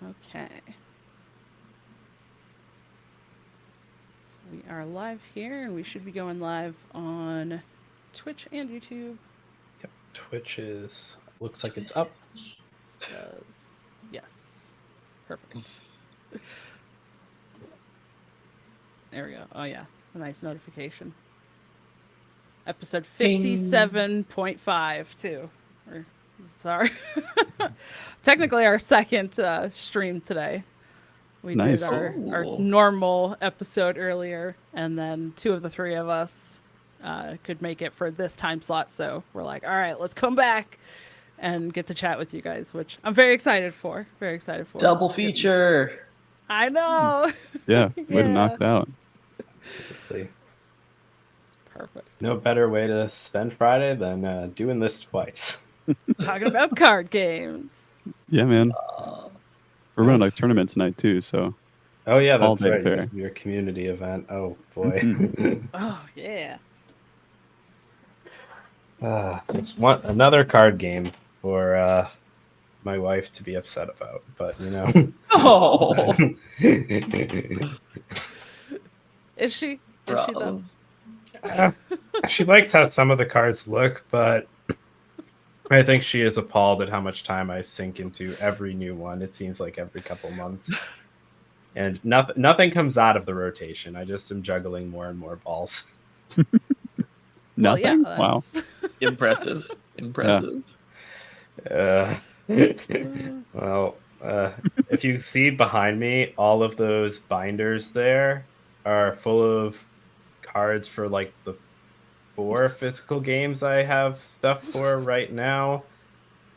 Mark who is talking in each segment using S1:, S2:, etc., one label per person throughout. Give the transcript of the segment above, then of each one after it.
S1: Okay. So we are live here, and we should be going live on Twitch and YouTube.
S2: Yep, Twitch looks like it's up.
S1: Does. Yes. Perfect. There we go. Oh, yeah. A nice notification. Episode 57.5, too. Sorry. Technically, our second stream today. We did our normal episode earlier, and then two of the three of us could make it for this time slot. So we're like, all right, let's come back and get to chat with you guys, which I'm very excited for. Very excited for.
S3: Double feature.
S1: I know.
S4: Yeah, way to knock it out.
S2: Absolutely.
S1: Perfect.
S2: No better way to spend Friday than doing this twice.
S1: Talking about card games.
S4: Yeah, man. We're running a tournament tonight too, so.
S2: Oh yeah, that's right. Your community event. Oh boy.
S1: Oh yeah.
S2: It's another card game for my wife to be upset about, but you know.
S3: Oh.
S1: Is she though?
S2: She likes how some of the cards look, but I think she is appalled at how much time I sink into every new one. It seems like every couple months. And nothing comes out of the rotation. I just am juggling more and more balls.
S4: Nothing?
S1: Well, yeah,
S4: wow.
S3: Impressive.
S2: Well, if you see behind me, all of those binders there are full of cards for like the 4 physical games I have stuff for right now.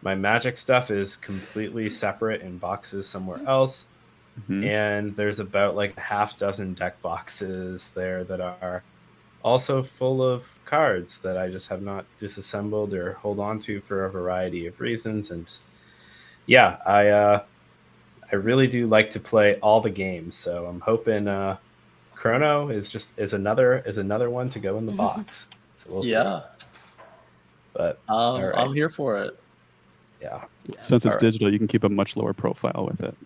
S2: My Magic stuff is completely separate in boxes somewhere else. Mm-hmm. And there's about like a half dozen deck boxes there that are also full of cards that I just have not disassembled or hold on to for a variety of reasons. And yeah, I really do like to play all the games. So I'm hoping Chrono is another one to go in the box. So we'll see. But right.
S3: I'm here for it.
S2: Yeah.
S4: Since it's digital, you can keep a much lower profile with it.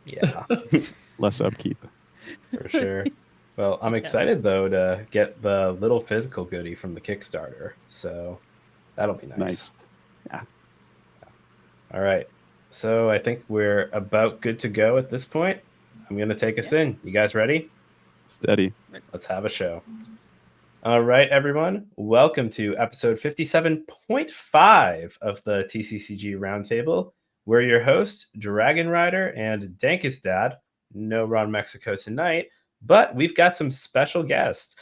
S2: Yeah.
S4: Less upkeep.
S2: For sure. Well, I'm excited though to get the little physical goodie from the Kickstarter. So that'll be nice.
S4: Yeah.
S2: All right. So I think we're about good to go at this point. I'm going to take us in. You guys ready?
S4: Steady.
S2: Let's have a show. All right, everyone. Welcome to episode 57.5 of the TCCG Roundtable. We're your hosts, dragonrider and DankestDad. No Ron Mexico tonight, but we've got some special guests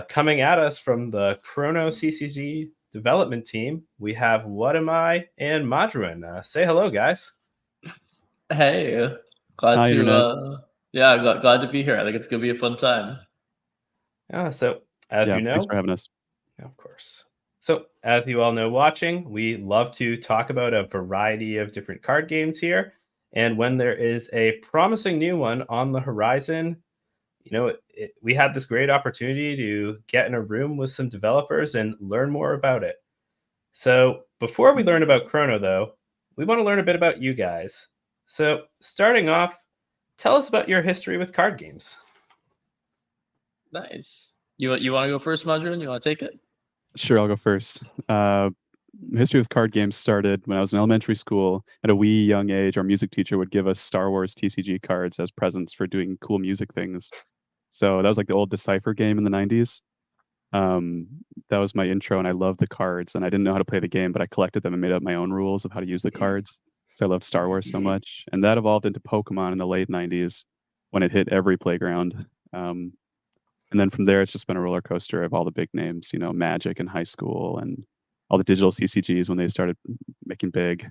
S2: coming at us from the Chrono CCG development team. We have What Am I and Madruin. Say hello, guys.
S3: Hey, glad to be here. I think it's gonna be a fun time.
S2: So as you know,
S4: thanks for having us.
S2: Of course. So as you all know watching, we love to talk about a variety of different card games here. And when there is a promising new one on the horizon, you know, we had this great opportunity to get in a room with some developers and learn more about it. So before we learn about Chrono, though, we want to learn a bit about you guys. So starting off, tell us about your history with card games.
S3: Nice. You want to go first, Madron? You want to take it?
S4: Sure, I'll go first. History with card games started when I was in elementary school. At a wee young age, our music teacher would give us Star Wars TCG cards as presents for doing cool music things. So that was like the old Decipher game in the 90s. That was my intro, and I loved the cards. And I didn't know how to play the game, but I collected them and made up my own rules of how to use the cards. So I loved Star Wars so much. And that evolved into Pokemon in the late 90s when it hit every playground. And then from there, it's just been a roller coaster of all the big names, you know, Magic in high school and all the digital CCGs when they started making big,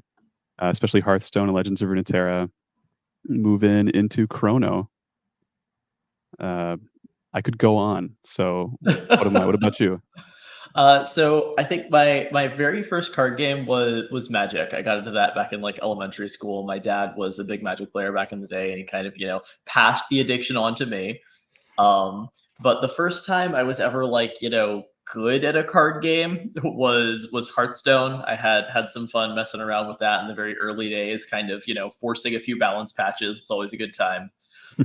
S4: especially Hearthstone and Legends of Runeterra, moving into Chrono. I could go on. So what about you?
S3: So I think my very first card game was Magic. I got into that back in like elementary school. My dad was a big Magic player back in the day, and he kind of, you know, passed the addiction on to me. But the first time I was ever like, you know, good at a card game was Hearthstone. I had some fun messing around with that in the very early days, kind of, forcing a few balance patches. It's always a good time.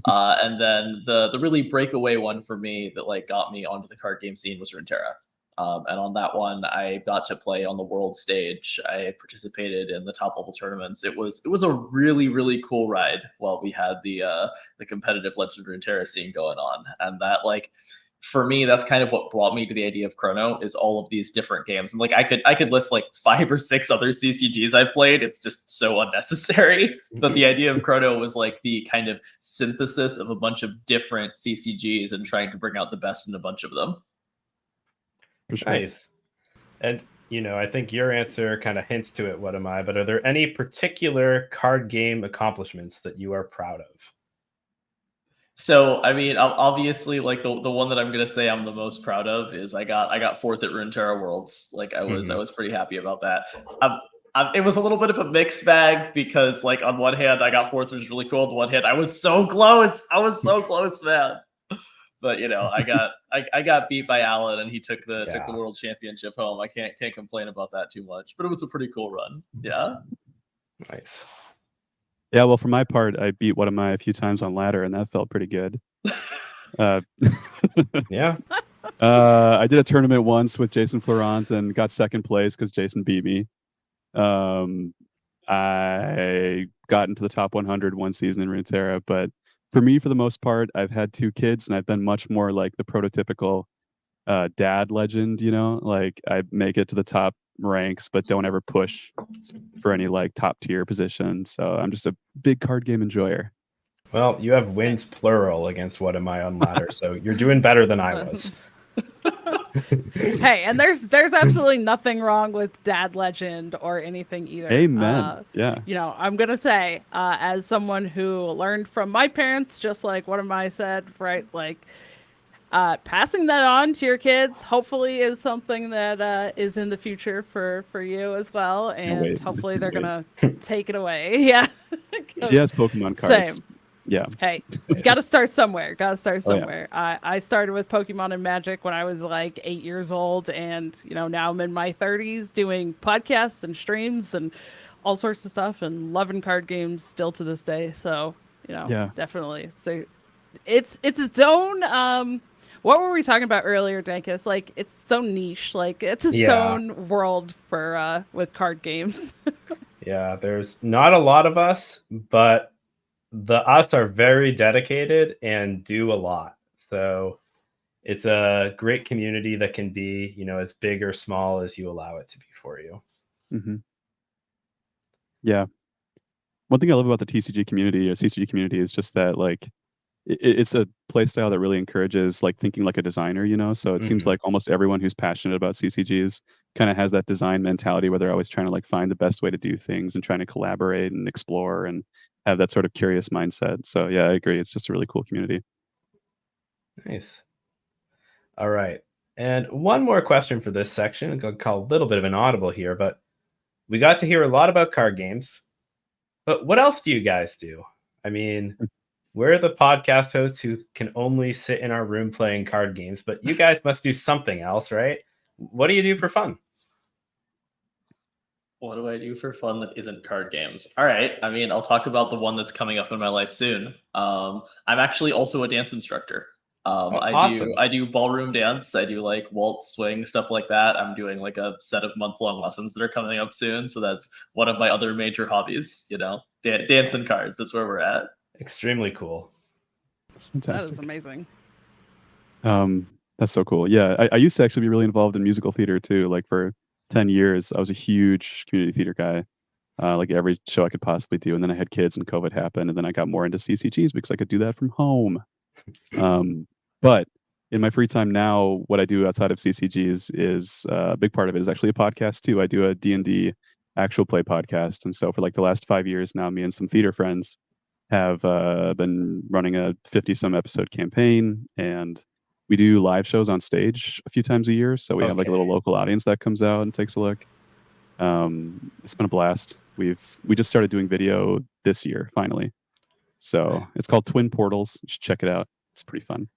S3: And then the really breakaway one for me that like got me onto the card game scene was Runeterra. And on that one, I got to play on the world stage. I participated in the top level tournaments. It was a really, really cool ride while we had the competitive Legend of Runeterra scene going on. And that, like, for me, that's kind of what brought me to the idea of Chrono, is all of these different games. And like I could list like 5 or 6 other CCGs I've played. It's just so unnecessary. But the idea of Chrono was like the kind of synthesis of a bunch of different CCGs and trying to bring out the best in a bunch of them.
S4: For sure.
S2: Nice. And I think your answer kind of hints to it, what am I? But are there any particular card game accomplishments that you are proud of?
S3: So, I mean, obviously, like the one that I'm gonna say I'm the most proud of is I got 4th at Runeterra Worlds. Like I was pretty happy about that. It was a little bit of a mixed bag because, like, on one hand, I got 4th, which was really cool. On the one hand, I was so close. I was so close, man. But I got beat by Alan, and he took the world championship home. I can't complain about that too much. But it was a pretty cool run. Yeah.
S2: Nice.
S4: Yeah, well, for my part, I beat What Am I a few times on ladder, and that felt pretty good.
S2: Yeah.
S4: I did a tournament once with Jason Florent and got 2nd place because Jason beat me. I got into the top 100 one season in Runeterra, but for me, for the most part, I've had 2 kids, and I've been much more like the prototypical dad legend, like I make it to the top ranks but don't ever push for any like top tier position. So I'm just a big card game enjoyer.
S2: Well, you have wins plural against What Am I on ladder, so you're doing better than I was.
S1: Hey, and there's absolutely nothing wrong with dad legend or anything either.
S4: Amen. Yeah.
S1: I'm gonna say, as someone who learned from my parents, just like What Am I said, right? Like, passing that on to your kids hopefully is something that is in the future for you as well, and hopefully they're gonna take it away. Yeah.
S4: She has Pokemon cards.
S1: Same.
S4: Yeah.
S1: Hey, you gotta start somewhere.
S4: Oh, yeah.
S1: I started with Pokemon and Magic when I was like 8 years old, and now I'm in my 30s doing podcasts and streams and all sorts of stuff, and loving card games still to this day. So definitely. So it's its own. What were we talking about earlier, Dankest? Like, it's so niche. Like, it's its own world for with card games.
S2: Yeah, there's not a lot of us, but the us are very dedicated and do a lot. So it's a great community that can be, as big or small as you allow it to be for you.
S4: Mm-hmm. Yeah. One thing I love about the TCG community or CCG community is just that, like, it's a play style that really encourages like thinking like a designer, so it seems like almost everyone who's passionate about CCGs kind of has that design mentality where they're always trying to like find the best way to do things and trying to collaborate and explore and have that sort of curious mindset. So yeah, I agree. It's just a really cool community.
S2: Nice. All right. And one more question for this section. I'm going to call a little bit of an audible here, but we got to hear a lot about card games. But what else do you guys do? I mean, we're the podcast hosts who can only sit in our room playing card games, but you guys must do something else, right? What do you do for fun?
S3: What do I do for fun that isn't card games? All right. I mean, I'll talk about the one that's coming up in my life soon. I'm actually also a dance instructor.
S2: Awesome.
S3: I do ballroom dance. I do like waltz, swing, stuff like that. I'm doing like a set of month-long lessons that are coming up soon. So that's one of my other major hobbies, dance and cards. That's where we're at.
S2: Extremely cool.
S4: That's fantastic.
S1: That is amazing.
S4: That's so cool. Yeah, I used to actually be really involved in musical theater too. Like for 10 years, I was a huge community theater guy. Like every show I could possibly do. And then I had kids and COVID happened. And then I got more into CCGs because I could do that from home. But in my free time now, what I do outside of CCGs is a big part of it is actually a podcast too. I do a D&D actual play podcast. And so for like the last 5 years now, me and some theater friends have been running a 50-some episode campaign, and we do live shows on stage a few times a year. So we have like a little local audience that comes out and takes a look. It's been a blast. We just started doing video this year, finally. So it's called Twin Portals. You should check it out. It's pretty fun.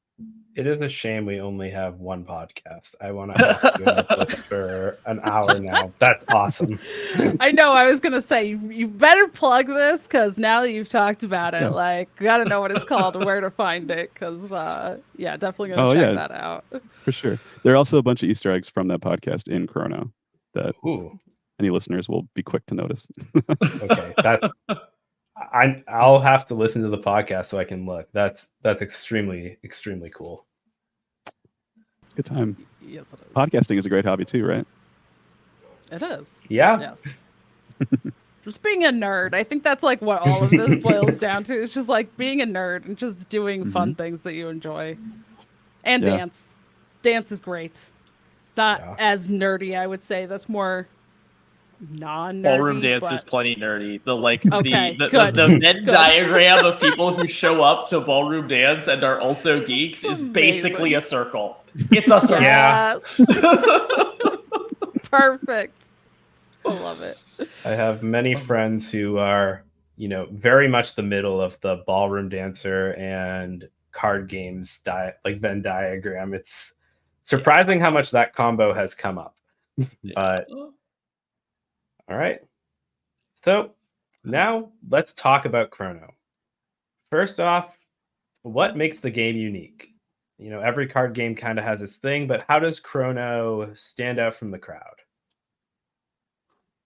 S2: it is a shame we only have one podcast. I want to ask you about this for an hour now. That's awesome.
S1: I know. I was gonna say you better plug this because now that you've talked about it,
S4: Yeah.
S1: like we gotta know what it's called and where to find it. Because yeah, definitely gonna
S4: Oh,
S1: check
S4: yeah.
S1: that out.
S4: For sure. There are also a bunch of Easter eggs from that podcast in Chrono that
S2: Ooh,
S4: any listeners will be quick to notice.
S2: okay. I'll have to listen to the podcast so I can look. That's extremely cool.
S4: It's a good time.
S1: Yes, it is.
S4: Podcasting is a great hobby too, right?
S1: It is.
S2: Yeah.
S1: Yes. Just being a nerd. I think that's like what all of this boils down to. It's just like being a nerd and just doing fun things that you enjoy. And
S4: Yeah.
S1: dance. Dance is great. Not
S2: Yeah.
S1: as nerdy, I would say. That's more non-nerdy.
S3: Ballroom dance
S1: but...
S3: is plenty nerdy. The
S1: Okay,
S3: the
S1: good,
S3: Venn
S1: good.
S3: diagram of people who show up to ballroom dance and are also geeks is
S1: Amazing.
S3: basically a circle. It's a circle.
S2: Yeah.
S1: Yes. Perfect. I love it.
S2: I have many friends who are, very much the middle of the ballroom dancer and card games like Venn diagram. It's surprising how much that combo has come up. But all right. So now let's talk about Chrono. First off, what makes the game unique? Every card game kind of has its thing, but how does Chrono stand out from the crowd?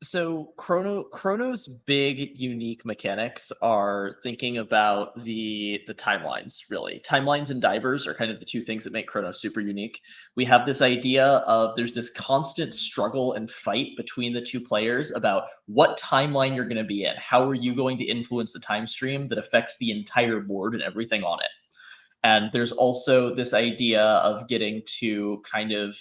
S3: So Chrono's big unique mechanics are thinking about the timelines, really. Timelines and divers are kind of the two things that make Chrono super unique. We have this idea of there's this constant struggle and fight between the two players about what timeline you're going to be in. How are you going to influence the time stream that affects the entire board and everything on it? And there's also this idea of getting to kind of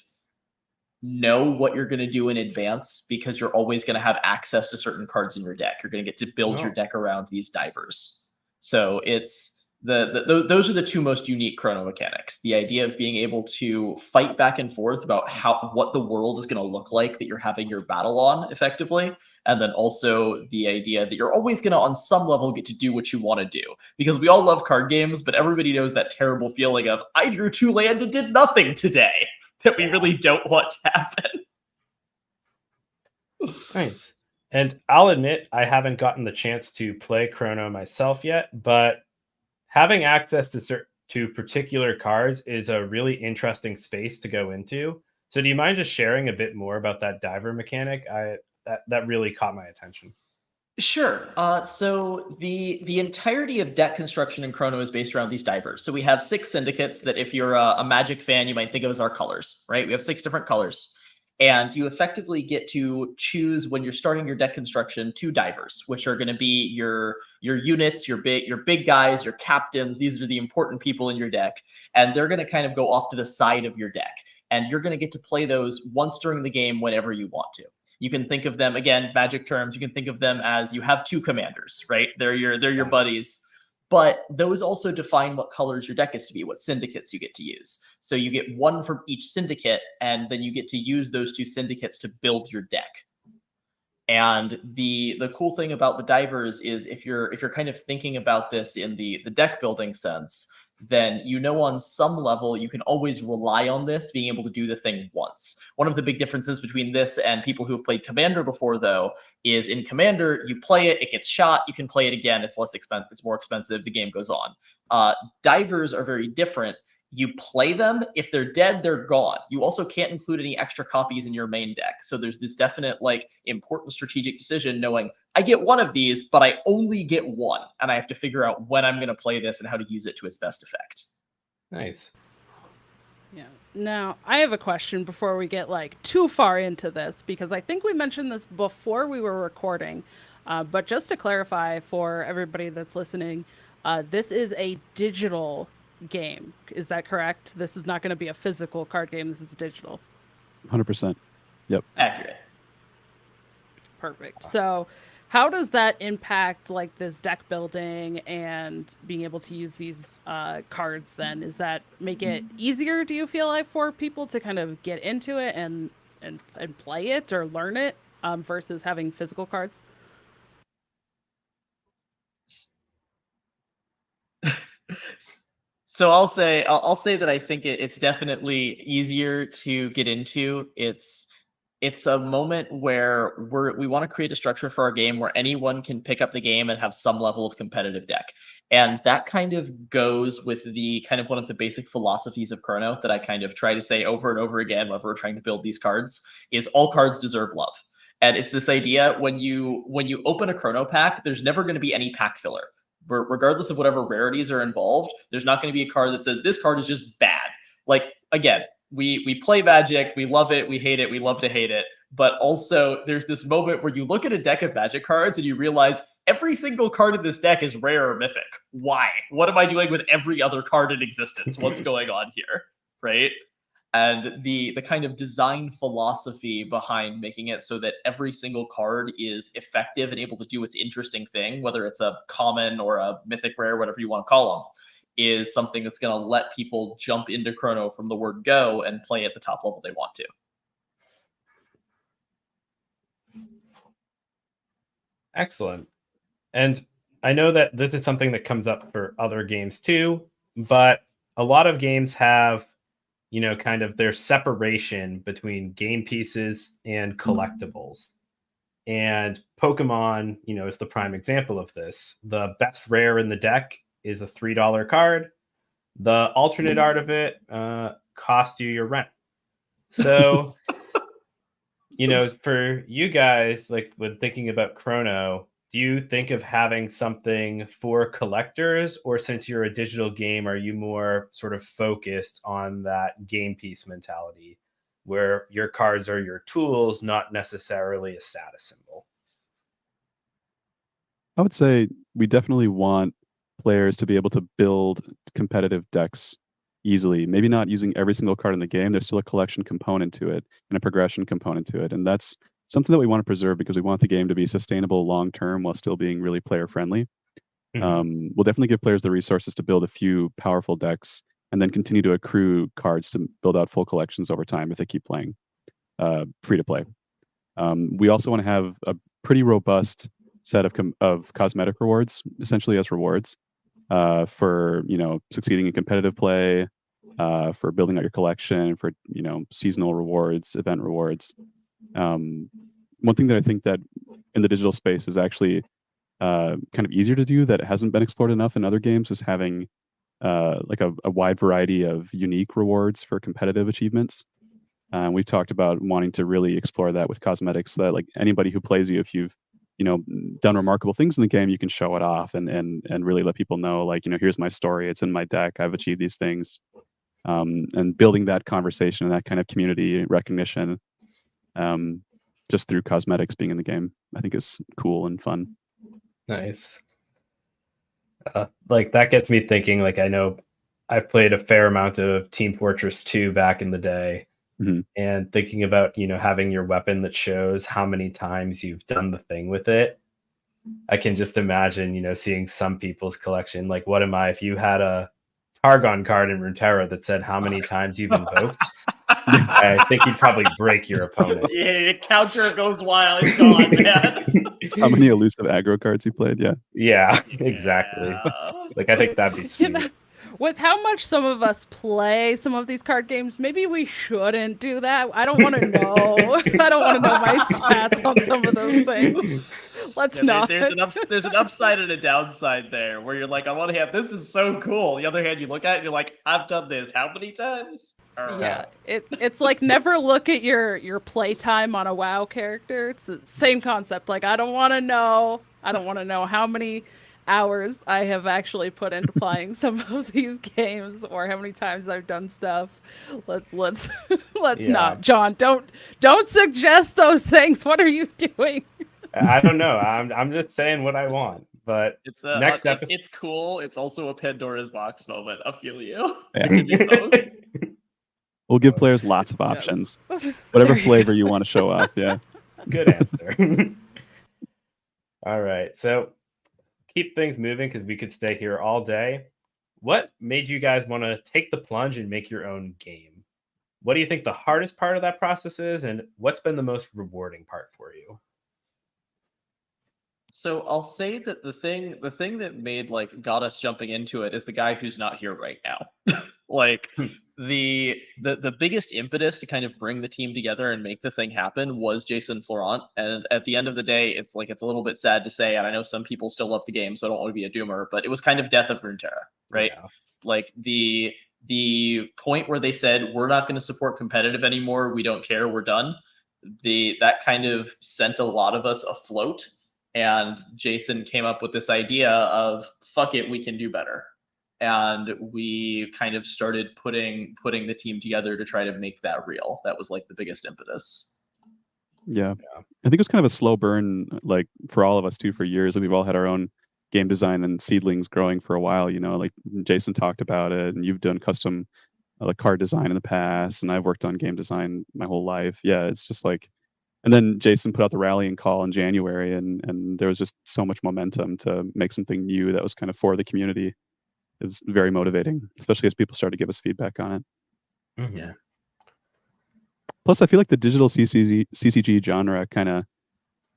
S3: know what you're going to do in advance because you're always going to have access to certain cards in your deck. You're going to get to build your deck around these divers. So it's those are the two most unique Chrono mechanics. The idea of being able to fight back and forth about what the world is going to look like that you're having your battle on effectively. And then also the idea that you're always going to, on some level, get to do what you want to do. Because we all love card games, but everybody knows that terrible feeling of, I drew 2 land and did nothing today. That we really don't want to happen.
S2: Nice. And I'll admit, I haven't gotten the chance to play Chrono myself yet, but having access to particular cards is a really interesting space to go into. So do you mind just sharing a bit more about that diver mechanic? That really caught my attention.
S3: Sure. So the entirety of deck construction in Chrono is based around these divers. So we have 6 syndicates that if you're a Magic fan, you might think of as our colors, right? We have 6 different colors. And you effectively get to choose when you're starting your deck construction 2 divers, which are going to be your units, your big guys, your captains. These are the important people in your deck. And they're going to kind of go off to the side of your deck. And you're going to get to play those once during the game whenever you want to. You can think of them, again, Magic terms, you can think of them as you have 2 commanders, right? They're your buddies. But those also define what colors your deck is to be, what syndicates you get to use. So you get 1 from each syndicate, and then you get to use those 2 syndicates to build your deck. And the cool thing about the divers is if you're kind of thinking about this in the deck building sense, then on some level you can always rely on this being able to do the thing once. One of the big differences between this and people who have played Commander before, though, is in Commander, you play it, it gets shot, you can play it again, it's less expensive, it's more expensive, the game goes on. Divers are very different. You play them, if they're dead, they're gone. You also can't include any extra copies in your main deck. So there's this definite, important strategic decision knowing, I get 1 of these, but I only get 1. And I have to figure out when I'm going to play this and how to use it to its best effect.
S2: Nice.
S1: Yeah. Now, I have a question before we get too far into this, because I think we mentioned this before we were recording. But just to clarify for everybody that's listening, this is a digital game. Is that correct? This is not going to be a physical card game. This is digital.
S4: 100%. Yep.
S3: Accurate.
S1: Perfect. So how does that impact this deck building and being able to use these cards then? Does that make it easier, do you feel like, for people to kind of get into it and play it or learn it versus having physical cards?
S3: So I'll say that I think it's definitely easier to get into. It's a moment where we want to create a structure for our game where anyone can pick up the game and have some level of competitive deck. And that kind of goes with the kind of one of the basic philosophies of Chrono that I kind of try to say over and over again whenever we're trying to build these cards is all cards deserve love. And it's this idea when you open a Chrono pack, there's never going to be any pack filler. Regardless of whatever rarities are involved, there's not going to be a card that says this card is just bad. Like, again, we play Magic, we love it, we hate it, we love to hate it. But also, there's this moment where you look at a deck of Magic cards and you realize every single card in this deck is rare or mythic. Why? What am I doing with every other card in existence? What's going on here? Right? And the kind of design philosophy behind making it so that every single card is effective and able to do its interesting thing, whether it's a common or a mythic rare, whatever you want to call them, is something that's going to let people jump into Chrono from the word go and play at the top level they want to.
S2: Excellent. And I know that this is something that comes up for other games too, but a lot of games have, kind of their separation between game pieces and collectibles. And Pokemon, is the prime example of this. The best rare in the deck is a $3 card. The alternate art of it costs you your rent. So, for you guys, like when thinking about Chrono, do you think of having something for collectors, or since you're a digital game, are you more sort of focused on that game piece mentality where your cards are your tools, not necessarily a status symbol?
S4: I would say we definitely want players to be able to build competitive decks easily. Maybe not using every single card in the game. There's still a collection component to it and a progression component to it. And that's something that we want to preserve because we want the game to be sustainable long term while still being really player friendly. We'll definitely give players the resources to build a few powerful decks and then continue to accrue cards to build out full collections over time if they keep playing free to play. We also want to have a pretty robust set of cosmetic rewards, essentially as rewards for succeeding in competitive play, for building out your collection, for seasonal rewards, event rewards. One thing that I think that in the digital space is actually kind of easier to do that hasn't been explored enough in other games is having like a wide variety of unique rewards for competitive achievements. We've talked about wanting to really explore that with cosmetics, so that like anybody who plays you, if you've done remarkable things in the game, you can show it off and really let people know, like, here's my story, it's in my deck, I've achieved these things. And building that conversation and that kind of community recognition just through cosmetics being in the game, I think is cool and fun.
S2: Nice. Like that gets me thinking, like, I know I've played a fair amount of Team Fortress 2 back in the day. And thinking about, having your weapon that shows how many times you've done the thing with it. I can just imagine, seeing some people's collection. Like, what am I, if you had a Targon card in Runeterra that said how many times you've invoked, I think you'd probably break your opponent.
S3: Yeah, your counter goes wild. It's gone, man.
S4: How many elusive aggro cards you played?
S2: Yeah, exactly.
S3: Yeah.
S2: Like, I think that'd be sweet.
S1: With how much some of us play some of these card games, maybe we shouldn't do that. I don't want to know. I don't want to know my stats on some of those things. Let's not.
S3: There's an upside and a downside there, where you're like, on one hand, this is so cool. On the other hand, you look at it and you're like, I've done this how many times?
S1: Yeah, it's like never look at your playtime on a WoW character. It's the same concept. Like, I don't want to know. I don't want to know how many hours I have actually put into playing some of these games, or how many times I've done stuff. Let's not, John. Don't suggest those things. What are you doing?
S2: I don't know. I'm just saying what I want. But
S3: it's
S2: next episode,
S3: it's cool. It's also a Pandora's box moment. I feel you. Yeah.
S4: We'll give players lots of options, whatever flavor you want to show off. Yeah.
S2: Good answer. All right, so keep things moving because we could stay here all day. What made you guys want to take the plunge and make your own game? What do you think the hardest part of that process is, and what's been the most rewarding part for you?
S3: So I'll say that the thing that made got us jumping into it is the guy who's not here right now. Like the biggest impetus to kind of bring the team together and make the thing happen was Jason Florent. And at the end of the day, it's a little bit sad to say, and I know some people still love the game, so I don't want to be a doomer, but it was kind of death of Runeterra, right?
S2: Yeah.
S3: Like the point where they said we're not going to support competitive anymore, we don't care, we're done. That kind of sent a lot of us afloat, and Jason came up with this idea of fuck it, we can do better. And we kind of started putting the team together to try to make that real. That was like the biggest impetus.
S4: Yeah. I think it was kind of a slow burn, like for all of us too, for years. We've all had our own game design and seedlings growing for a while, like Jason talked about it, and you've done custom like card design in the past, and I've worked on game design my whole life. Yeah, it's just like, and then Jason put out the rallying call in January, and there was just so much momentum to make something new that was kind of for the community. It was very motivating, especially as people started to give us feedback on it.
S2: Mhm.
S3: Yeah.
S4: Plus, I feel like the digital CCG genre kind of,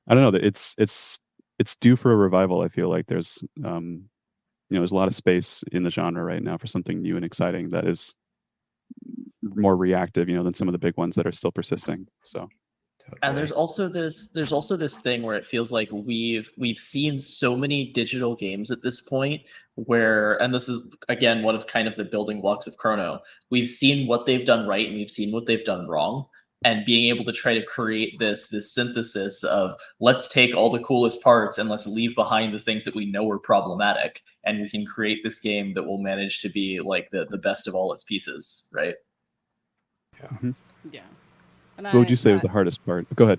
S4: I don't know, that it's due for a revival. I feel like there's there's a lot of space in the genre right now for something new and exciting that is more reactive, than some of the big ones that are still persisting. So.
S3: And there's also this thing where it feels like we've seen so many digital games at this point where, and this is again one of kind of the building blocks of Chrono, we've seen what they've done right and we've seen what they've done wrong, and being able to try to create this synthesis of let's take all the coolest parts and let's leave behind the things that we know are problematic, and we can create this game that will manage to be like the best of all its pieces, right?
S2: Yeah.
S4: Mm-hmm.
S1: Yeah.
S4: So what would you say was the hardest part? Go ahead,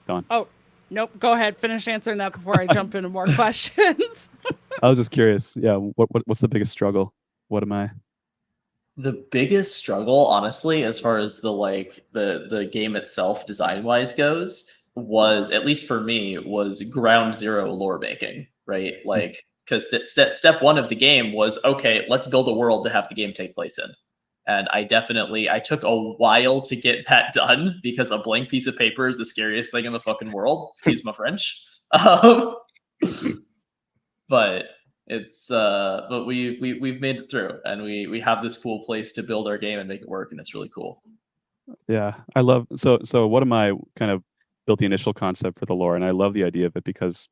S4: Don.
S1: Oh, nope. Go ahead. Finish answering that before I jump into more questions.
S4: I was just curious. Yeah, what's the biggest struggle? What am I?
S3: The biggest struggle, honestly, as far as the game itself design wise goes, was, at least for me, was ground zero lore making, right? Like, because step one of the game was, okay, let's build a world to have the game take place in. And I took a while to get that done because a blank piece of paper is the scariest thing in the fucking world. Excuse my French. But it's but we've made it through, and we have this cool place to build our game and make it work, and it's really cool.
S4: Yeah, I love so what am I kind of built the initial concept for the lore, and I love the idea of it because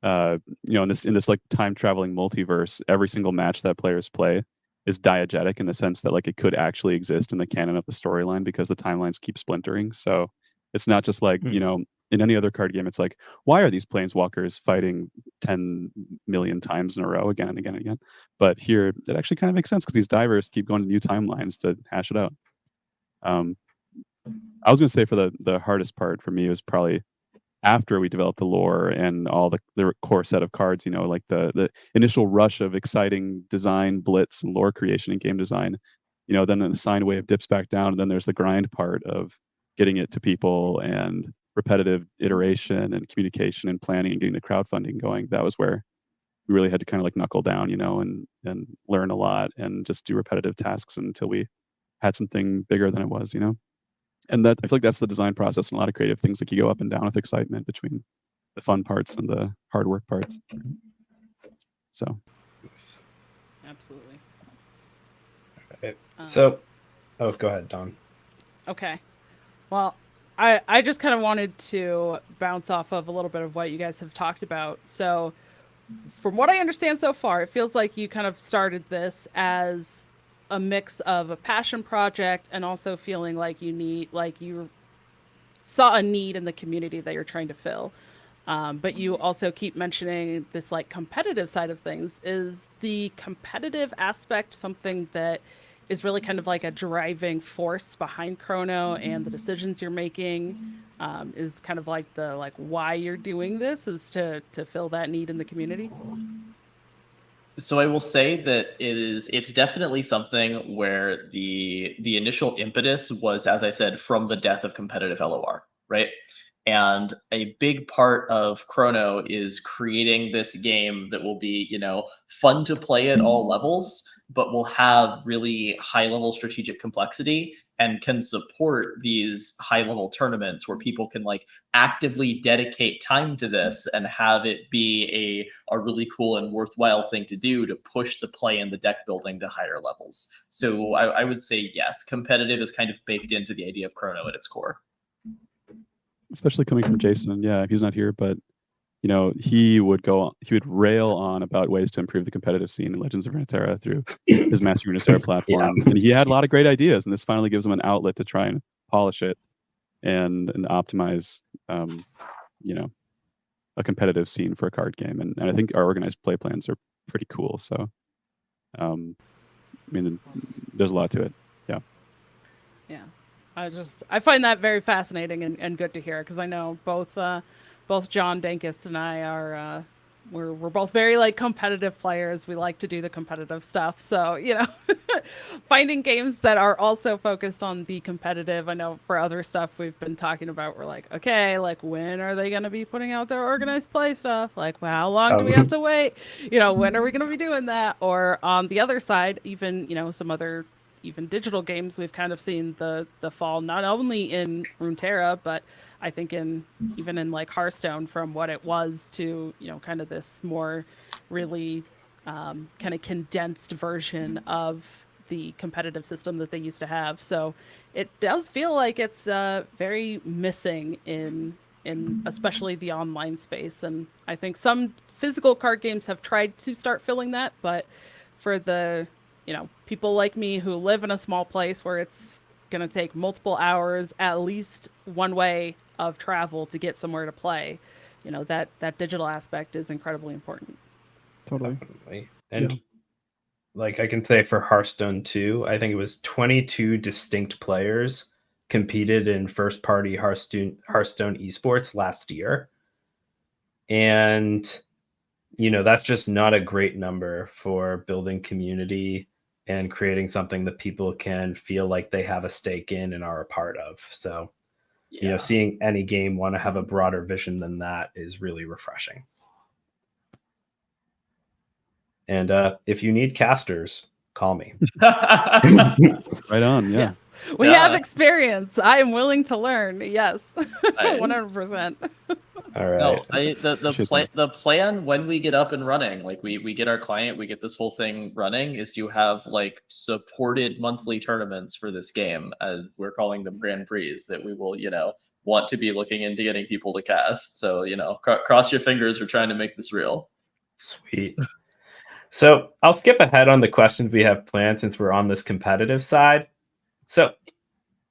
S4: in this like time traveling multiverse, every single match that players play is diegetic in the sense that like it could actually exist in the canon of the storyline because the timelines keep splintering. So it's not just like, in any other card game, it's like, why are these planeswalkers fighting 10 million times in a row again and again and again? But here, it actually kind of makes sense because these divers keep going to new timelines to hash it out. I was going to say for the hardest part for me was probably after we developed the lore and all the core set of cards, like the initial rush of exciting design blitz and lore creation and game design, then the sine wave dips back down, and then there's the grind part of getting it to people and repetitive iteration and communication and planning and getting the crowdfunding going. That was where we really had to kind of like knuckle down, and learn a lot and just do repetitive tasks until we had something bigger than it was, And that I feel like that's the design process and a lot of creative things. Like you go up and down with excitement between the fun parts and the hard work parts. So,
S1: Absolutely.
S2: So, go ahead, Don.
S1: Okay. Well, I just kind of wanted to bounce off of a little bit of what you guys have talked about. So, from what I understand so far, it feels like you kind of started this as a mix of a passion project and also feeling like you saw a need in the community that you're trying to fill. But you also keep mentioning this like competitive side of things. Is the competitive aspect something that is really kind of like a driving force behind Chrono and the decisions you're making? Is kind of like the why you're doing this is to fill that need in the community?
S3: So I will say that it's definitely something where the initial impetus was, as I said, from the death of competitive LOR, right? And a big part of Chrono is creating this game that will be, fun to play at all levels, but will have really high level strategic complexity and can support these high level tournaments where people can like actively dedicate time to this and have it be a really cool and worthwhile thing to do to push the play and the deck building to higher levels. So I would say yes, competitive is kind of baked into the idea of Chrono at its core.
S4: Especially coming from Jason. Yeah, he's not here, but he would rail on about ways to improve the competitive scene in Legends of Runeterra through his Master Runeterra platform.
S2: Yeah.
S4: And he had a lot of great ideas, and this finally gives him an outlet to try and polish it and optimize, a competitive scene for a card game. And I think our organized play plans are pretty cool. So, there's a lot to it. Yeah.
S1: Yeah. I find that very fascinating and good to hear, because I know both John Dankest and I are we're both very like competitive players. We like to do the competitive stuff. So, finding games that are also focused on the competitive. I know for other stuff we've been talking about, we're like, okay, like when are they going to be putting out their organized play stuff? Like, well, how long do we have to wait? When are we going to be doing that? Or on the other side, even, some other even digital games, we've kind of seen the fall, not only in Runeterra, but I think even in like Hearthstone, from what it was to, kind of this more really kind of condensed version of the competitive system that they used to have. So it does feel like it's very missing in especially the online space. And I think some physical card games have tried to start filling that, but for the people like me who live in a small place where it's going to take multiple hours, at least one way of travel to get somewhere to play, that digital aspect is incredibly important.
S4: Totally.
S2: Definitely. And like I can say for Hearthstone 2, I think it was 22 distinct players competed in first party Hearthstone esports last year. And, that's just not a great number for building community and creating something that people can feel like they have a stake in and are a part of. So, seeing any game want to have a broader vision than that is really refreshing. And if you need casters, call me.
S4: Right on. Yeah.
S1: We have experience. I am willing to learn. Yes. 100%.
S2: All right.
S3: No, the plan when we get up and running, like we get our client, we get this whole thing running, is to have like supported monthly tournaments for this game. We're calling them Grand Prix, that we will, want to be looking into getting people to cast. So, cross your fingers. We're trying to make this real.
S2: Sweet. So I'll skip ahead on the questions we have planned since we're on this competitive side. So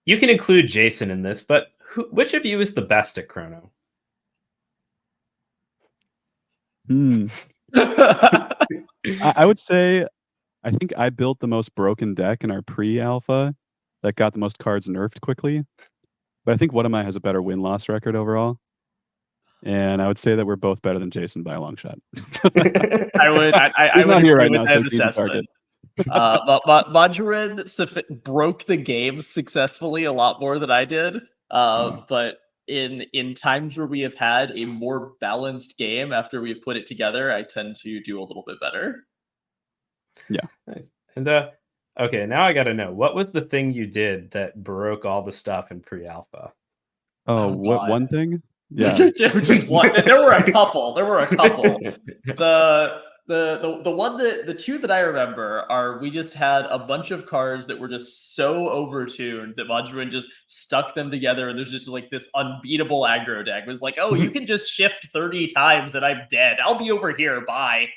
S2: you can include Jason in this, but which of you is the best at Chrono?
S4: I would say I think I built the most broken deck in our pre-alpha that got the most cards nerfed quickly. But I think one of mine has a better win-loss record overall. And I would say that we're both better than Jason by a long shot.
S3: I would
S4: not here right now,
S3: that
S4: so he's a target.
S3: Madrid broke the game successfully a lot more than I did. But in times where we have had a more balanced game after we've put it together, I tend to do a little bit better.
S4: Yeah.
S2: Nice. And okay, now I got to know, what was the thing you did that broke all the stuff in pre-alpha?
S4: Oh, what
S3: God.
S4: one thing? Yeah.
S3: Just one. There were a couple. The two that I remember are, we just had a bunch of cards that were just so overtuned that Madrid just stuck them together, and there's just like this unbeatable aggro deck. It was like, oh, you can just shift 30 times and I'm dead. I'll be over here. Bye.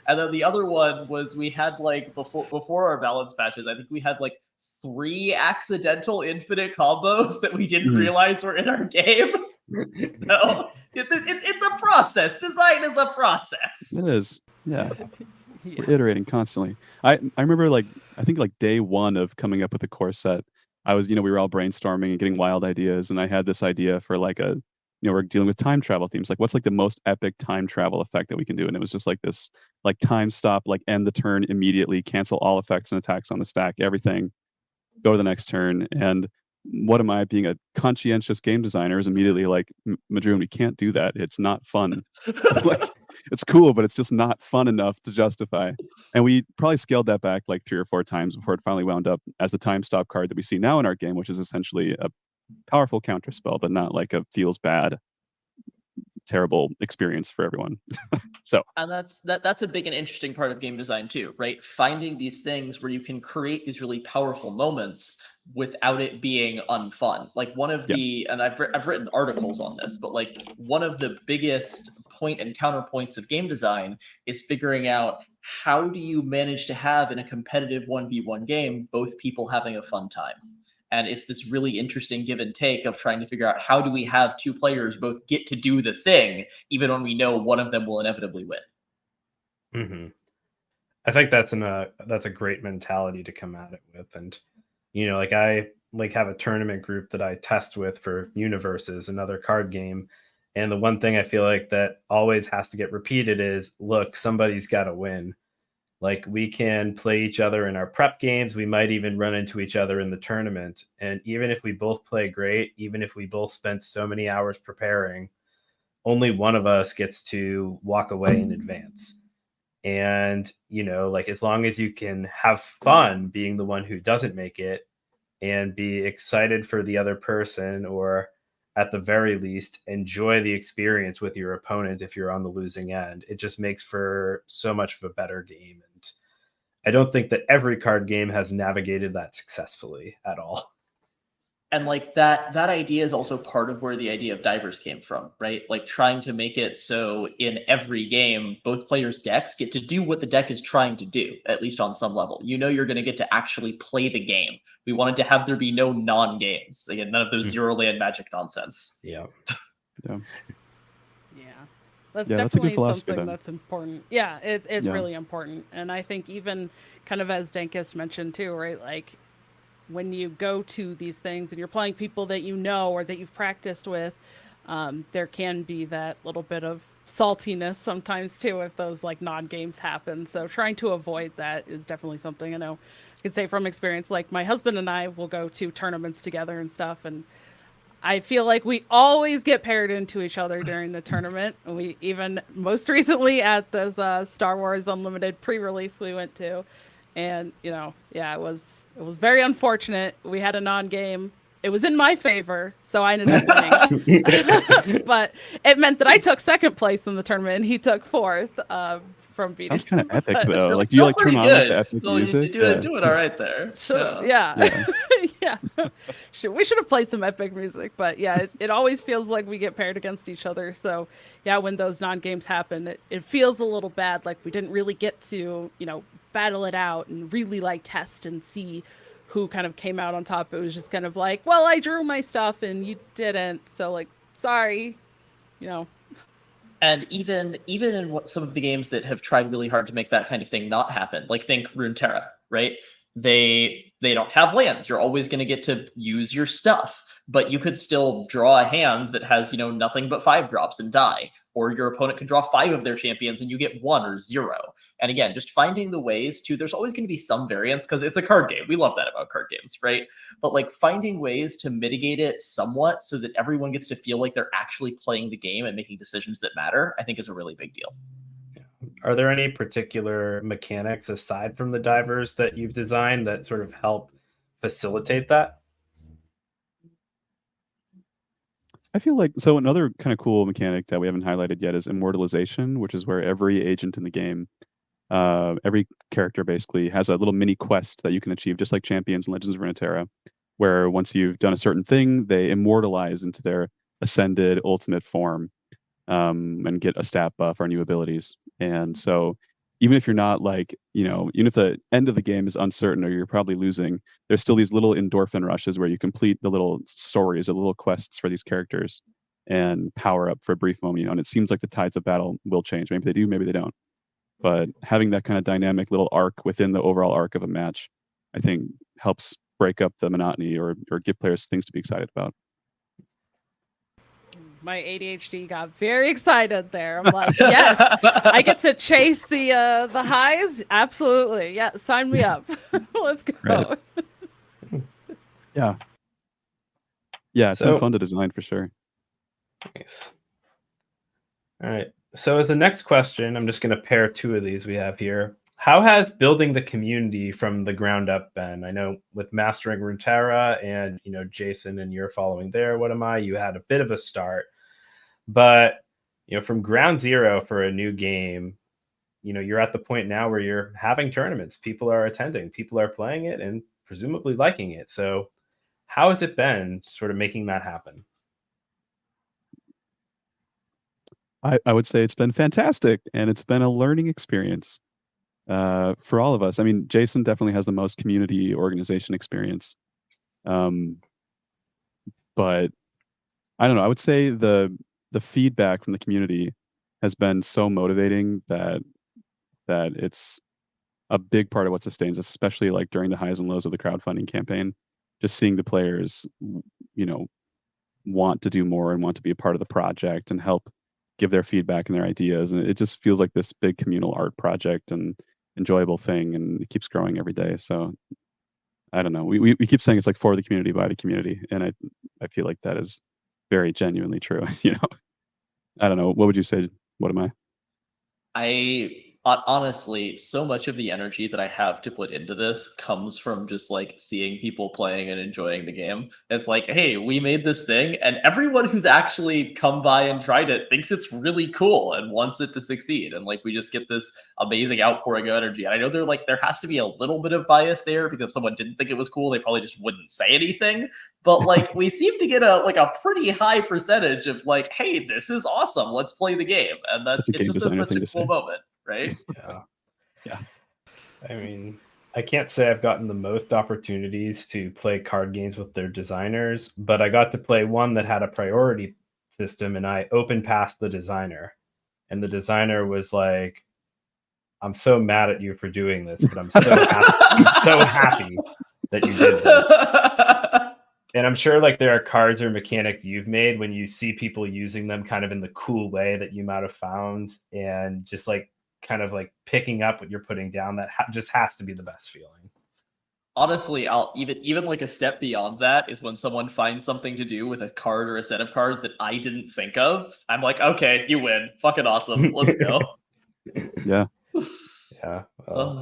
S3: And then the other one was, we had like before our balance patches, I think we had like 3 accidental infinite combos that we didn't realize were in our game. So it's a process. Design is a process.
S4: It is. Yeah. We're iterating constantly. I remember I think day one of coming up with the core set, I was, we were all brainstorming and getting wild ideas, and I had this idea for we're dealing with time travel themes. Like, what's the most epic time travel effect that we can do? And it was just this time stop, end the turn immediately, cancel all effects and attacks on the stack, everything, go to the next turn. And what am I, being a conscientious game designer, is immediately Madrid, we can't do that. It's not fun. it's cool, but it's just not fun enough to justify. And we probably scaled that back like 3 or 4 times before it finally wound up as the time stop card that we see now in our game, which is essentially a powerful counter spell, but not like a feels bad, terrible experience for everyone. So,
S3: and that's a big and interesting part of game design too, right? Finding these things where you can create these really powerful moments without it being unfun. Like one of the, and I've written articles on this, but like one of the biggest point and counterpoints of game design is figuring out how do you manage to have in a competitive 1v1 game both people having a fun time. And it's this really interesting give and take of trying to figure out how do we have 2 players both get to do the thing, even when we know one of them will inevitably win.
S2: Mm-hmm. I think that's a great mentality to come at it with. And, like I have a tournament group that I test with for Universes, another card game. And the one thing I feel like that always has to get repeated is, look, somebody's got to win. Like, we can play each other in our prep games. We might even run into each other in the tournament. And even if we both play great, even if we both spent so many hours preparing, only one of us gets to walk away in advance. And, like, as long as you can have fun being the one who doesn't make it and be excited for the other person, or at the very least, enjoy the experience with your opponent if you're on the losing end, it just makes for so much of a better game. And I don't think that every card game has navigated that successfully at all.
S3: And like that idea is also part of where the idea of divers came from, right? Like trying to make it so in every game, both players' decks get to do what the deck is trying to do, at least on some level. You're going to get to actually play the game. We wanted to have there be no non-games. Again, none of those zero land magic nonsense.
S2: Yeah.
S1: Yeah. That's
S4: Yeah, that's a good
S1: definitely
S4: philosophy,
S1: something
S4: then.
S1: that's important. Yeah, it's
S4: Yeah.
S1: really important. And I think even kind of as Dankest mentioned too, right? Like when you go to these things and you're playing people that you know or that you've practiced with, there can be that little bit of saltiness sometimes too if those like non-games happen. So trying to avoid that is definitely something I know I can say from experience. Like my husband and I will go to tournaments together and stuff, and I feel like we always get paired into each other during the tournament. We even most recently at this Star Wars Unlimited pre-release we went to, and it was very unfortunate. We had a non-game. It was in my favor, so I ended up winning. But it meant that I took second place in the tournament, and he took fourth from beating.
S4: Sounds kind of epic,
S1: But-
S4: though.
S3: Still-
S4: Like, do you
S3: still
S4: like turn
S3: pretty
S4: on like
S3: good.
S4: the epic
S3: Still,
S4: music?
S3: You're doing all right there.
S1: Yeah. Yeah. We should have played some epic music, but yeah, it always feels like we get paired against each other. So yeah, when those non-games happen, it feels a little bad. Like we didn't really get to, battle it out and really like test and see who kind of came out on top. It was just kind of like, well, I drew my stuff and you didn't. So like, sorry,
S3: And even in what some of the games that have tried really hard to make that kind of thing not happen, like think Runeterra, right? They don't have lands. You're always going to get to use your stuff, but you could still draw a hand that has nothing but 5 drops and die, or your opponent can draw 5 of their champions and you get 1 or 0. And again, just finding the ways to, there's always going to be some variance because it's a card game. We love that about card games, right? But like finding ways to mitigate it somewhat so that everyone gets to feel like they're actually playing the game and making decisions that matter, I think is a really big deal.
S2: Are there any particular mechanics aside from the divers that you've designed that sort of help facilitate that?
S4: I feel like another kind of cool mechanic that we haven't highlighted yet is immortalization, which is where every agent in the game, every character basically has a little mini quest that you can achieve, just like Champions and Legends of Runeterra, where once you've done a certain thing, they immortalize into their ascended ultimate form, and get a stat buff or new abilities. And so even if you're not like, even if the end of the game is uncertain or you're probably losing, there's still these little endorphin rushes where you complete the little stories or little quests for these characters and power up for a brief moment, and it seems like the tides of battle will change. Maybe they do, maybe they don't. But having that kind of dynamic little arc within the overall arc of a match, I think helps break up the monotony or give players things to be excited about.
S1: my ADHD got very excited there. I'm like, yes, I get to chase the highs. Absolutely. Yeah. Sign me up. Let's go.
S4: Right. Yeah. Yeah. It's been
S2: So-
S4: fun to design for sure.
S2: Nice. All right. So as the next question, I'm just going to pair two of these we have here. How has building the community from the ground up been? I know with mastering Runeterra and Jason and you're following there. What am I? You had a bit of a start, but from ground zero for a new game, you're at the point now where you're having tournaments. People are attending, people are playing it, and presumably liking it. So how has it been sort of making that happen?
S4: I would say it's been fantastic, and it's been a learning experience for all of us. I mean, Jason definitely has the most community organization experience, but I don't know. I would say the feedback from the community has been so motivating that it's a big part of what sustains, especially like during the highs and lows of the crowdfunding campaign. Just seeing the players, want to do more and want to be a part of the project and help give their feedback and their ideas, and it just feels like this big communal art project and enjoyable thing, and it keeps growing every day. So I don't know. We keep saying it's like for the community, by the community, and I feel like that is very genuinely true. I don't know. What would you say? What am I?
S3: Honestly, so much of the energy that I have to put into this comes from just like seeing people playing and enjoying the game. It's like, hey, we made this thing, and everyone who's actually come by and tried it thinks it's really cool and wants it to succeed. And like, we just get this amazing outpouring of energy. And I know there has to be a little bit of bias there, because if someone didn't think it was cool, they probably just wouldn't say anything. But like, we seem to get a pretty high percentage of like, hey, this is awesome, let's play the game. And
S4: Such a game
S3: it's just
S4: designer
S3: such a
S4: thing to
S3: cool
S4: say.
S3: moment, right?
S2: Yeah.
S4: Yeah.
S2: I mean, I can't say I've gotten the most opportunities to play card games with their designers, but I got to play one that had a priority system, and I opened past the designer. And the designer was like, I'm so mad at you for doing this, but I'm so happy, I'm so happy that you did this. And I'm sure like there are cards or mechanics you've made when you see people using them kind of in the cool way that you might have found, and just like kind of like picking up what you're putting down, that just has to be the best feeling.
S3: Honestly, I'll even like a step beyond that is when someone finds something to do with a card or a set of cards that I didn't think of. I'm like, okay, you win. Fucking awesome. Let's go.
S4: Yeah.
S2: Yeah.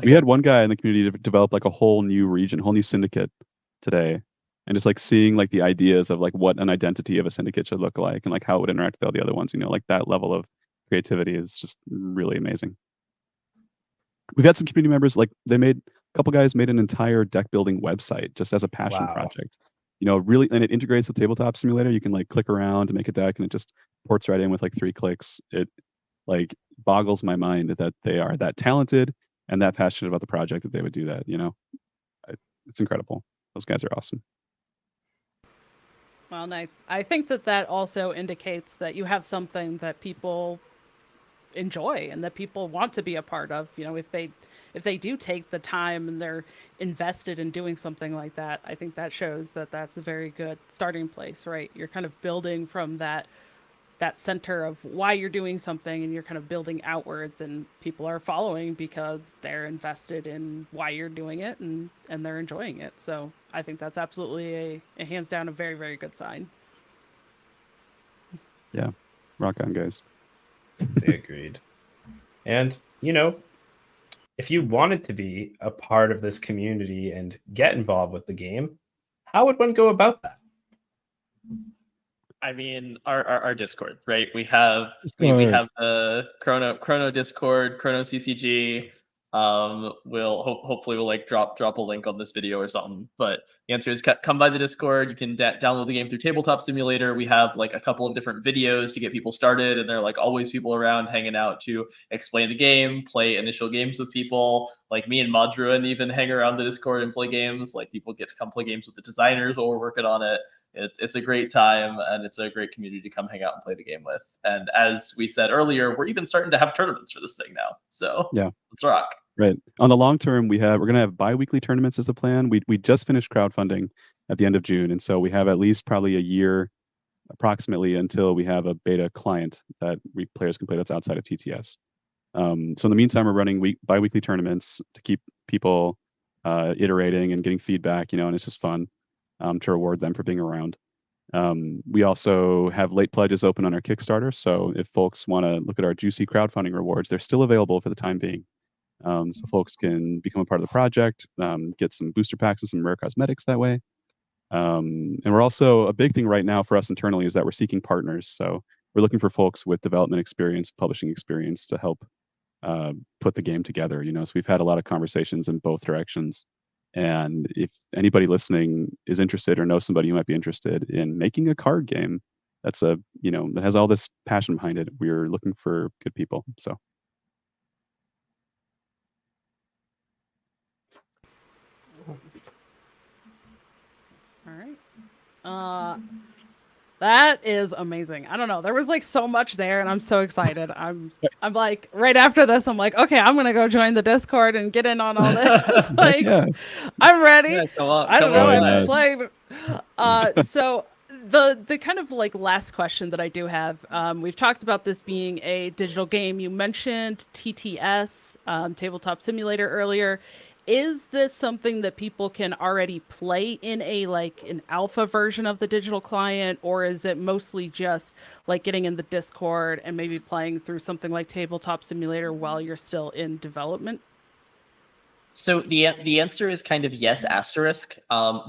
S4: We had one guy in the community develop like a whole new region, whole new syndicate today. And just like seeing like the ideas of like what an identity of a syndicate should look like and like how it would interact with all the other ones, like that level of creativity is just really amazing. We've had some community members, like a couple guys made an entire deck building website just as a passion
S2: Wow.
S4: project. Really, and it integrates the tabletop simulator. You can like click around to make a deck and it just ports right in with like 3 clicks. It like boggles my mind that they are that talented and that passionate about the project that they would do that. It's incredible. Those guys are awesome.
S1: Well, and I think that also indicates that you have something that people enjoy and that people want to be a part of. If they do take the time and they're invested in doing something like that, I think that shows that that's a very good starting place, right? You're kind of building from that center of why you're doing something, and you're kind of building outwards, and people are following because they're invested in why you're doing it, and they're enjoying it. So I think that's absolutely a hands down a very, very good sign.
S4: Yeah. Rock on, guys.
S2: They agreed. And if you wanted to be a part of this community and get involved with the game, how would one go about that?
S3: I mean, our Discord, right? We have the Chrono Discord, Chrono CCG. Hopefully we'll like drop a link on this video or something. But the answer is come by the Discord. You can download the game through Tabletop Simulator. We have like a couple of different videos to get people started, and there are like always people around hanging out to explain the game, play initial games with people. Like me and Madruin even hang around the Discord and play games. Like people get to come play games with the designers while we're working on it. It's a great time, and it's a great community to come hang out and play the game with. And as we said earlier, we're even starting to have tournaments for this thing now. So
S4: yeah,
S3: let's rock.
S4: Right. On the long term, we're going to have bi-weekly tournaments as the plan. We just finished crowdfunding at the end of June, and so we have at least probably a year approximately until we have a beta client that players can play that's outside of TTS. So in the meantime, we're running bi-weekly tournaments to keep people iterating and getting feedback, and it's just fun to reward them for being around. We also have late pledges open on our Kickstarter. So if folks want to look at our juicy crowdfunding rewards, they're still available for the time being. So folks can become a part of the project, get some booster packs and some rare cosmetics that way. And we're also, a big thing right now for us internally is that we're seeking partners. So we're looking for folks with development experience, publishing experience to help put the game together. So we've had a lot of conversations in both directions. And if anybody listening is interested or knows somebody who might be interested in making a card game that's that has all this passion behind it, we're looking for good people. So
S1: All right. That is amazing. I don't know. There was like so much there, and I'm so excited. I'm like, right after this, I'm like, okay, I'm gonna go join the Discord and get in on all this. Like,
S4: yeah.
S1: I'm ready.
S3: Yeah, come on,
S1: I don't know.
S4: on.
S1: I
S4: Nice.
S1: played. So the kind of like last question that I do have, we've talked about this being a digital game. You mentioned TTS, Tabletop Simulator earlier. Is this something that people can already play in an alpha version of the digital client, or is it mostly just like getting in the Discord and maybe playing through something like Tabletop Simulator while you're still in development?
S3: So the answer is kind of yes, asterisk.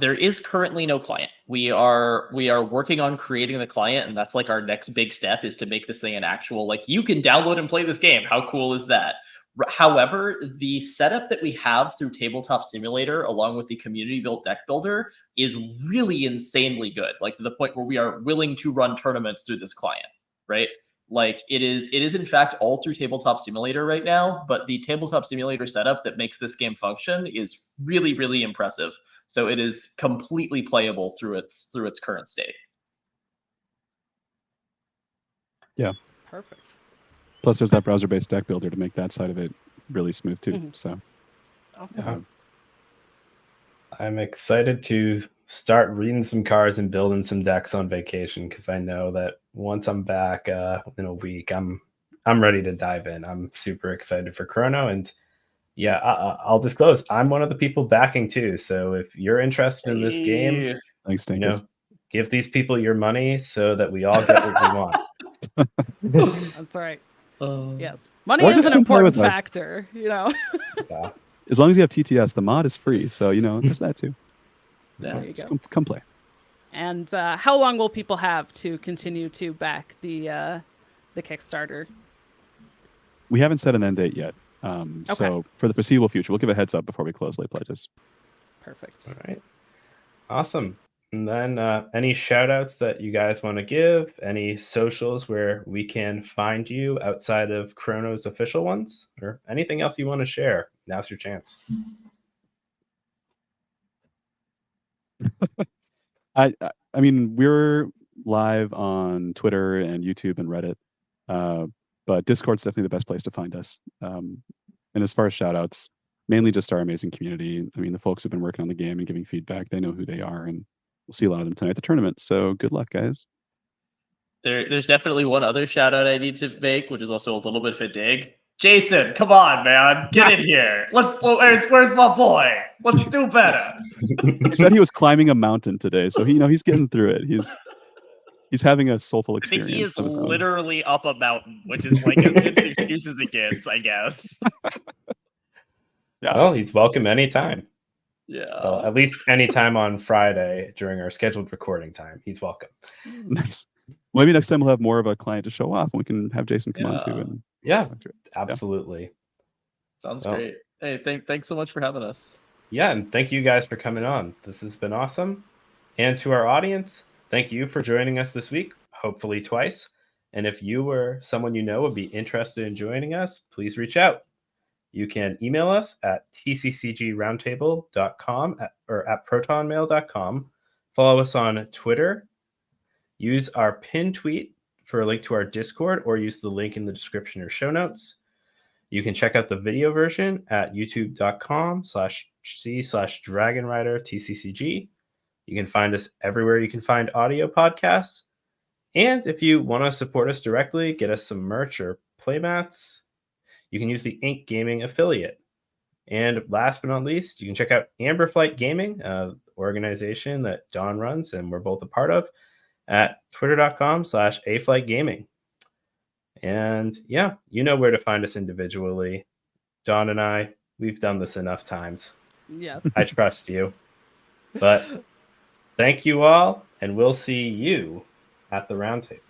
S3: There is currently no client. We are working on creating the client, and that's like our next big step, is to make this thing an actual, like, you can download and play this game. How cool is that? However, the setup that we have through Tabletop Simulator, along with the community built deck builder, is really insanely good. Like, to the point where we are willing to run tournaments through this client, right? Like, it is in fact all through Tabletop Simulator right now, but the Tabletop Simulator setup that makes this game function is really, really impressive. So it is completely playable through its current state.
S4: Yeah.
S1: Perfect.
S4: Plus, there's that browser-based deck builder to make that side of it really smooth too.
S1: Mhm.
S4: So
S1: Awesome.
S2: I'm excited to start reading some cards and building some decks on vacation, because I know that once I'm back in a week, I'm ready to dive in. I'm super excited for Chrono, and yeah, I'll disclose I'm one of the people backing too. So if you're interested in this game,
S4: thanks, Dankest.
S2: give these people your money so that we all get what we want.
S1: That's right. Yes, money
S4: Or
S1: is
S4: just
S1: an
S4: come play
S1: important
S4: with us.
S1: factor.
S2: Yeah.
S4: As long as you have TTS, the mod is free. So there's that too.
S1: There you
S4: Just
S1: go.
S4: come play.
S1: And how long will people have to continue to back the Kickstarter?
S4: We haven't set an end date yet.
S1: Okay.
S4: So for the foreseeable future, we'll give a heads up before we close late pledges.
S1: Perfect.
S2: All right. Awesome. And then any shout outs that you guys want to give, any socials where we can find you outside of Chrono's official ones, or anything else you want to share? Now's your chance.
S4: I mean, we're live on Twitter and YouTube and Reddit, but Discord's definitely the best place to find us. And as far as shout outs, mainly just our amazing community. I mean, the folks who've been working on the game and giving feedback, they know who they are, and we'll see a lot of them tonight at the tournament. So good luck, guys.
S3: There's definitely one other shout out I need to make, which is also a little bit of a dig. Jason, come on, man, get in here. Where's my boy? Let's do better.
S4: He said he was climbing a mountain today, so he's getting through it. He's having a soulful
S3: I think
S4: experience.
S3: he is
S4: of his own.
S3: literally up a mountain, which is like as good an excuse as it gets, I guess.
S4: Yeah.
S2: Well, he's welcome anytime.
S3: Yeah.
S2: Well, at least anytime on Friday during our scheduled recording time. He's welcome.
S4: Nice. Well, maybe next time we'll have more of a client to show off, and we can have Jason come on too. And
S2: Yeah,
S4: talk through it.
S2: absolutely.
S3: Sounds
S2: Well,
S3: great. Hey, thanks so much for having us.
S2: Yeah, and thank you guys for coming on. This has been awesome. And to our audience, thank you for joining us this week, hopefully twice. And if you or someone you know would be interested in joining us, please reach out. You can email us at tccgroundtable.com or at protonmail.com. Follow us on Twitter. Use our pinned tweet for a link to our Discord, or use the link in the description or show notes. You can check out the video version at youtube.com/c/dragonrider TCCG. You can find us everywhere you can find audio podcasts. And if you want to support us directly, get us some merch or playmats, you can use the Ink Gaming affiliate. And last but not least, you can check out Amber Flight Gaming, organization that Don runs and we're both a part of. at twitter.com/aflightgaming. And yeah, you know where to find us individually. John and I, we've done this enough times.
S1: Yes.
S2: I trust you. But thank you all, and we'll see you at the roundtable.